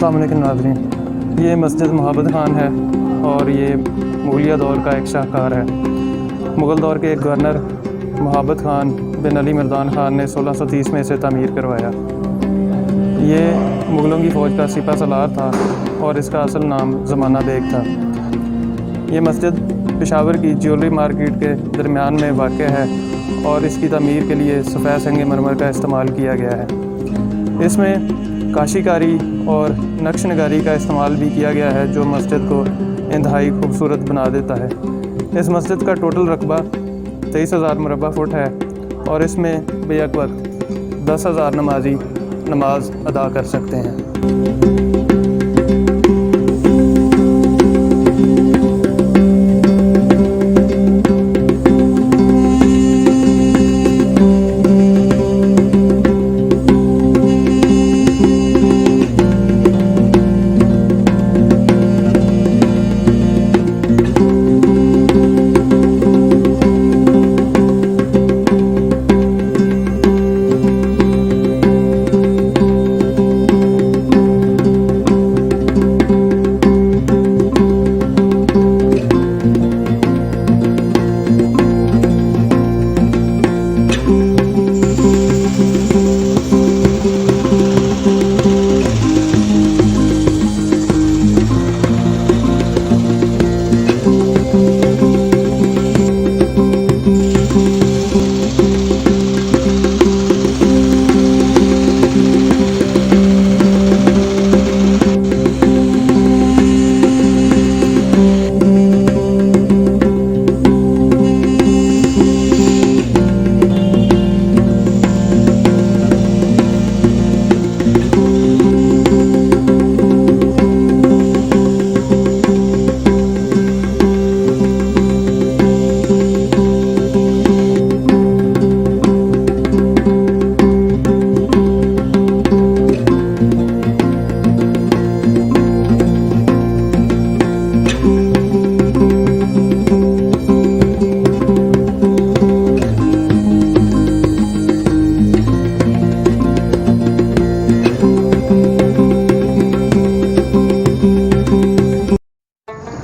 अस्सलाम वालेकुम नाज़रीन, ये मस्जिद मोहब्बत खान है और ये मुगलिया दौर का एक शाहकार है। मुग़ल दौर के एक गवर्नर मोहब्बत खान बिन अली मर्दान खान ने 1630 में इसे तामीर करवाया। ये मुग़लों की फ़ौज का सिपा सलार था और इसका असल नाम ज़माना बेग था। ये मस्जिद पेशावर की ज्वेलरी मार्केट के दरमियान में वाक़ है और इसकी तमीर के लिए सफ़ेद संग मरमर का इस्तेमाल किया गया है। इसमें काशीकारी और नक्श नगारी का इस्तेमाल भी किया गया है जो मस्जिद को इंतहाई खूबसूरत बना देता है। इस मस्जिद का टोटल रकबा 23,000 मुरबा फुट है और इसमें बेक वक्त 10,000 नमाजी नमाज अदा कर सकते हैं।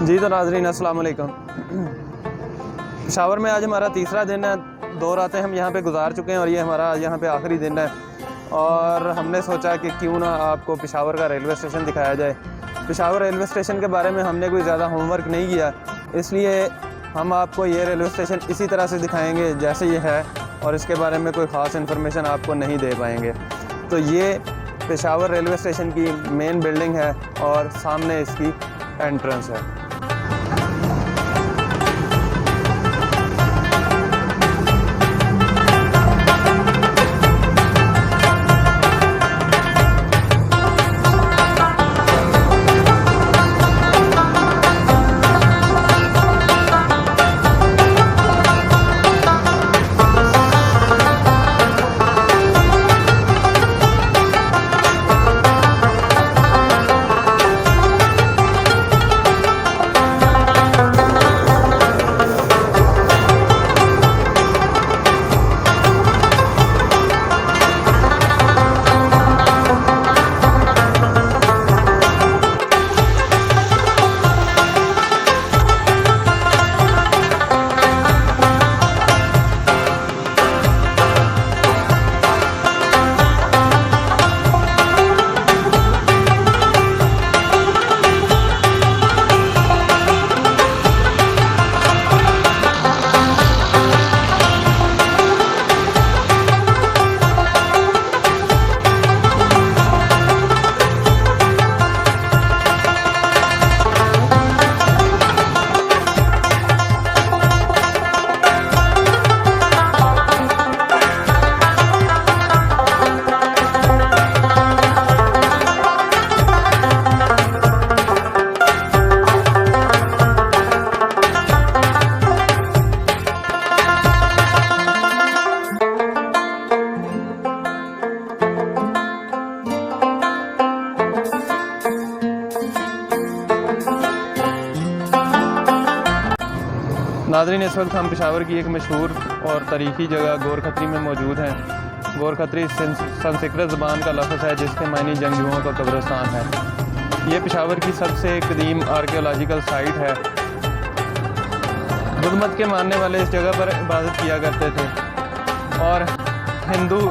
जी तो नाज़रीन अस्सलाम वालेकुम। पेशावर में आज हमारा तीसरा दिन है। 2 रातें हम यहाँ पे गुजार चुके हैं और ये हमारा यहाँ पे आखिरी दिन है और हमने सोचा कि क्यों ना आपको पेशावर का रेलवे स्टेशन दिखाया जाए। पेशावर रेलवे स्टेशन के बारे में हमने कोई ज़्यादा होमवर्क नहीं किया, इसलिए हम आपको ये रेलवे स्टेशन इसी तरह से दिखाएँगे जैसे ये है और इसके बारे में कोई ख़ास इन्फॉर्मेशन आपको नहीं दे पाएंगे। तो ये पेशावर रेलवे स्टेशन की मेन बिल्डिंग है और सामने इसकी एंट्रेंस है। नाज़रीन, इस वक्त हम पेशावर की एक मशहूर और तारीख़ी जगह गौर खत्री में मौजूद हैं। गौर खत्री संस्कृत ज़बान का लफ्ज़ है जिसके मायने जंगजुओं का कब्रिस्तान है। ये पेशावर की सबसे कदीम आर्कियोलॉजिकल साइट है। बुद्ध मत के मानने वाले इस जगह पर इबादत किया करते थे और हिंदू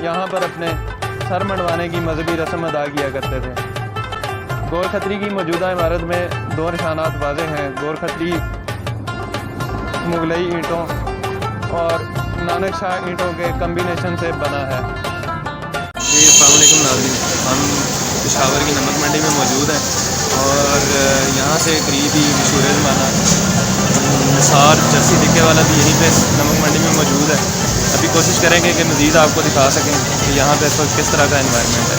यहाँ पर अपने सर मंडवाने की मजहबी रस्म अदा किया करते थे। गौर खत्री की मौजूदा इमारत में दो निशानात वाज़े हैं। गौर खत्री मुगलई ईंटों और नानक शाह ईंटों के कम्बिनेशन से बना है। जी अस्सलाम वालेकुम नाज़रीन, हम पेशावर की नमक मंडी में मौजूद हैं और यहाँ से करीब ही मशहूर ज़माना निसार जर्सी दिखे वाला भी यहीं पे नमक मंडी में मौजूद है। अभी कोशिश करेंगे कि मज़ीद आपको दिखा सकें कि यहाँ पे इस वक्त किस तरह का एनवायरनमेंट है।